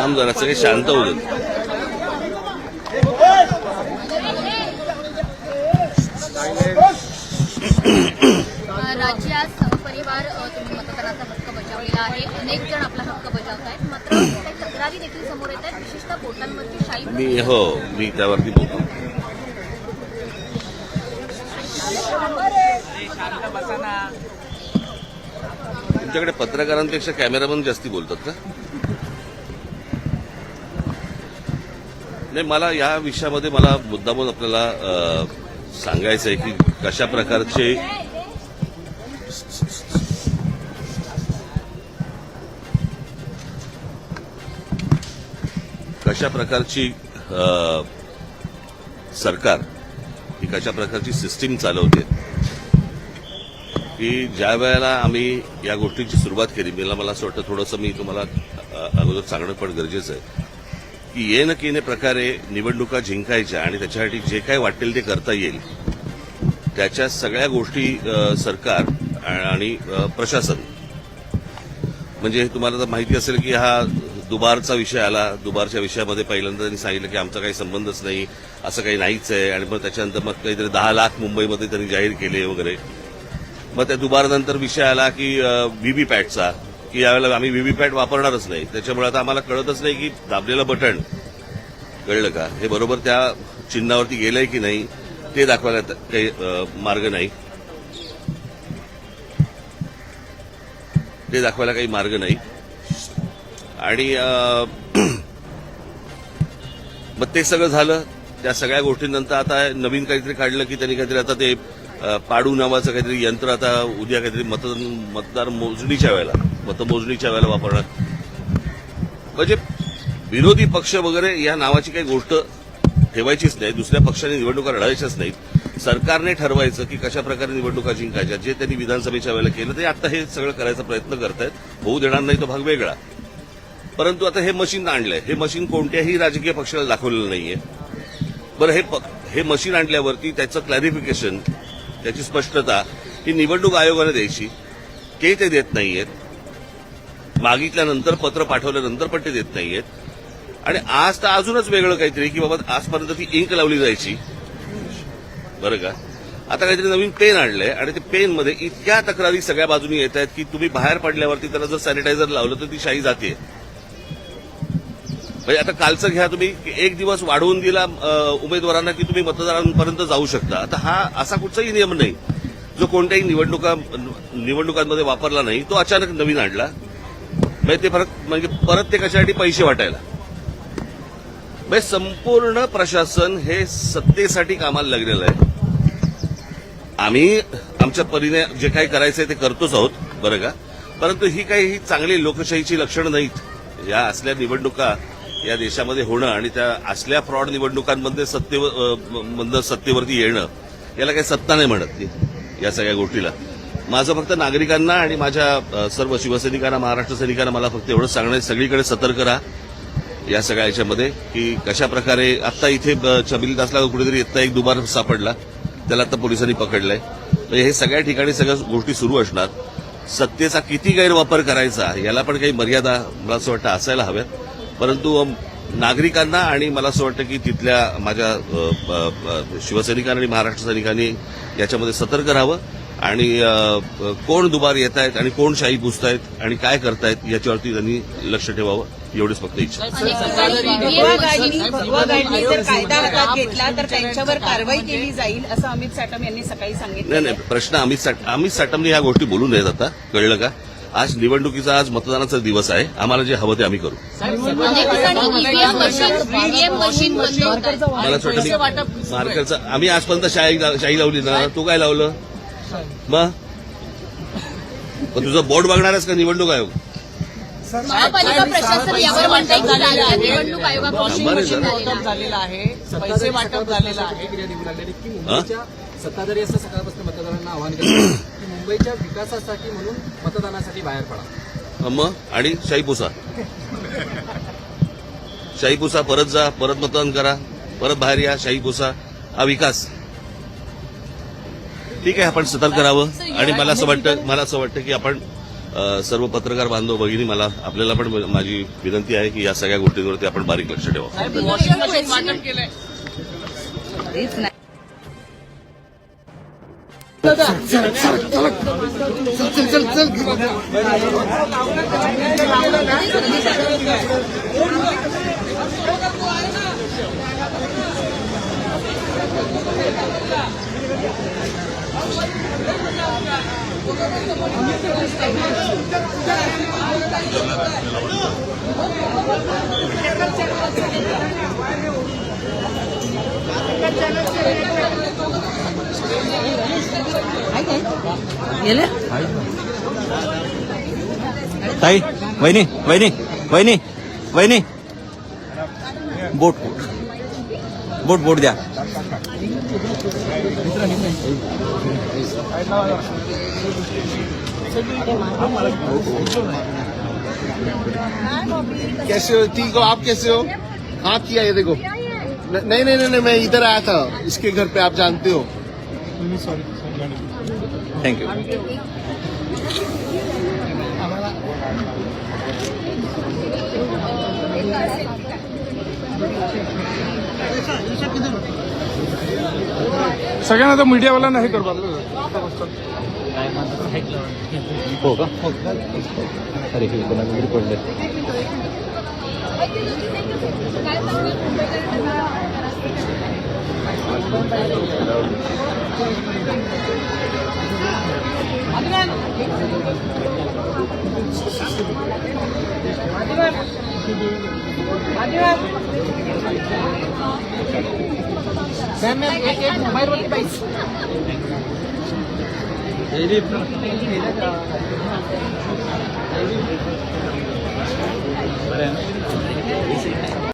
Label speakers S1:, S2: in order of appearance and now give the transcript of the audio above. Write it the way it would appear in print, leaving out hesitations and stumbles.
S1: थांब जरा सगळे शांत होऊ देत.
S2: राज्यात सहपरिवार तुम्ही मतदानाचा हक्क बजावलेला आहे. अनेक जण आपला हक्क बजावत आहेत, मात्र काही तक्रारी देखील समोर येत आहेत, विशेषतः बोटांवरती शाई.
S1: मी त्यावरती बोलतो. तुमच्याकडे पत्रकारांपेक्षा कॅमेरामन जास्ती बोलतात का? नाही, मला या विषयामध्ये मला मुद्दामून आपल्याला सांगायचं आहे की कशा प्रकारची सरकार ही कशा प्रकारची सिस्टीम चालवते की ज्या वेळेला आम्ही या गोष्टींची सुरुवात केली, मला असं वाटतं थोडंसं मी तुम्हाला अगोदर सांगणं पण गरजेचं आहे की ये न केने प्रकारे निवडणुका जिंकायच्या आणि त्याच्यासाठी जे काही वाटेल ते करता येईल त्याच्या सगळ्या गोष्टी सरकार आणि प्रशासन, म्हणजे तुम्हाला तर माहिती असेल की हा दुबारचा विषय आला. दुबारच्या विषयामध्ये पहिल्यांदा त्यांनी सांगितलं की आमचा काही संबंधच नाही, असं काही नाहीच आहे. आणि मग त्याच्यानंतर मग काहीतरी 10 लाख मुंबईमध्ये त्यांनी जाहीर केले वगैरे. मग त्या दुबारनंतर विषय आला की व्हीव्हीपॅटचा, की यावेळेला आम्ही व्हीव्हीपॅट वापरणारच नाही. त्याच्यामुळे आता आम्हाला कळतच नाही की दाबलेलं बटन कळलं का हे बरोबर त्या चिन्हावरती गेलंय की नाही ते दाखवायला काही मार्ग नाही. आणि मग ते सगळं झालं. त्या सगळ्या गोष्टींनंतर आता नवीन काहीतरी काढलं की त्यांनी काहीतरी आता ते पाडू नावाचं काहीतरी यंत्र आता उद्या काहीतरी मतमोजणीच्या वेळेला वापरणार. म्हणजे विरोधी पक्ष वगैरे या नावाची काही गोष्ट ठेवायचीच नाही. दुसऱ्या पक्षाने निवडणुका लढायच्याच नाहीत. सरकारने ठरवायचं की कशा प्रकारे निवडणुका जिंकायच्या. जे त्यांनी विधानसभेच्या वेळेला केलं ते आता हे सगळं करायचा प्रयत्न करतायत. होऊ देणार नाही तो भाग वेगळा. परंतु आता हे मशीन आणलंय. हे मशीन कोणत्याही राजकीय पक्षाला दाखवलेलं नाहीये. बरं, हे मशीन आणल्यावरती त्याचं क्लॅरिफिकेशन, त्याची स्पष्टता ही निवडणूक आयोगाने द्यायची. ते देत नाहीयेत. मागितल्यानंतर, पत्र पाठवल्यानंतर पण ते देत नाहीयेत. आणि आज तर अजूनच वेगळं काहीतरी की बाबा आजपर्यंत ती इंक लावली जायची, बरं का. आता काहीतरी नवीन पेन आणलंय आणि ते पेनमध्ये इतक्या तक्रारी सगळ्या बाजूनी येत आहेत की तुम्ही बाहेर पडल्यावरती त्याला जर सॅनिटायझर लावलं तर ती शाई जाते. म्हणजे आता कालचं घ्या तुम्ही, एक दिवस वाढवून दिला उमेदवारांना की तुम्ही मतदारांपर्यंत जाऊ शकता. आता हा असा कुठचाही नियम नाही जो कोणत्याही निवडणुकांमध्ये वापरला नाही. तो अचानक नवीन आणला. म्हणजे ते परत ते कशासाठी पैसे वाटायला. म्हणजे संपूर्ण प्रशासन हे सत्तेसाठी कामाला लागलेलं आहे. आम्ही आमच्या परीने जे काही करायचंय ते करतोच आहोत, बरं का. परंतु ही काही चांगली लोकशाहीची लक्षणं नाहीत. या असल्या निवडणुका या देशामध्ये होणं आणि त्या असल्या फ्रॉड निवडणुकांमध्ये सत्तेवरती येणं याला काही सत्ता नाही म्हणत या सगळ्या गोष्टीला. माझं फक्त नागरिकांना आणि माझ्या सर्व शिवसैनिकांना, महाराष्ट्र सैनिकांना मला फक्त एवढंच सांगणं, सगळीकडे सतर्क राहा या सगळ्या याच्यामध्ये की कशा प्रकारे. आता इथे चबिलीदासला कुठेतरी इथला एक दुबार सापडला, त्याला आता पोलिसांनी पकडलंय. म्हणजे हे सगळ्या ठिकाणी सगळ्या गोष्टी सुरू असणार. सत्तेचा किती गैरवापर करायचा याला पण काही मर्यादा मला असं वाटतं असायला हव्यात. परंतु नागरिकांना आणि मला असं वाटतं की तिथल्या माझ्या शिवसैनिकांनी आणि महाराष्ट्र सैनिकांनी याच्यामध्ये सतर्क राहावं आणि कोण दुबार येत आहेत आणि कोण शाही पुसतायत आणि काय करतायत याच्यावरती त्यांनी लक्ष ठेवावं, एवढीच फक्त इच्छा.
S3: जर कायदा हातात घेतला तर त्यांच्यावर कारवाई केली जाईल असं अमित साटम यांनी सकाळी सांगितलं.
S1: नाही, प्रश्न अमित साटमने ह्या गोष्टी बोलू नयेत. आता कळलं का. आज निवडणुकीचा, आज मतदानाचा दिवस आहे. आम्हाला जे हवं ते आम्ही करू. मला वाटतं मार्करचं आम्ही आजपर्यंत शाही लावली ना. तू काय लावलं मग तुझं बोर्ड बघणारच का निवडणूक आयोग.
S2: महापालिका प्रशासन यावर म्हणतंय की निवडणूक आयोगाकडून
S3: झालेला आहे, पैसे वाटप झालेलं आहे.
S4: सत्ताधारी असं सकाळपासून मतदारांना आवाहन केलं की मुंबईच्या विकासासाठी म्हणून मतदानासाठी बाहेर पडा.
S1: मग आणि शाही पुसा, परत जा, परत मतदान करा, परत बाहेर या, शाही पुसा. हा विकास. ठीक आहे, आपण सतर्क राहावं. आणि मला असं वाटतं की आपण सर्व पत्रकार बांधव भगिनी, मला आपल्याला पण माझी विनंती आहे की या सगळ्या गोष्टींवरती आपण बारीक लक्ष ठेवा.
S3: वॉशिंग मशीन वाटप केलंय.
S2: तेच नाही.
S5: ताई, वहिनी वहिनी वहिनी वहिनी, बोट बोट बोट द्या.
S6: कैसे हो? ठीक हो? आप कैसे हो? हाँ किया ये देखो. नहीं नहीं नहीं, मैं इधर आया था इसके घर पे, आप जानते हो.
S5: थँक्यू.
S7: सगळ्यांना तर मीडियावाल्यांना हे करू
S5: हो का? अरे हे कोणाला पडलं.
S4: मोबाईलवरती पाहिजे.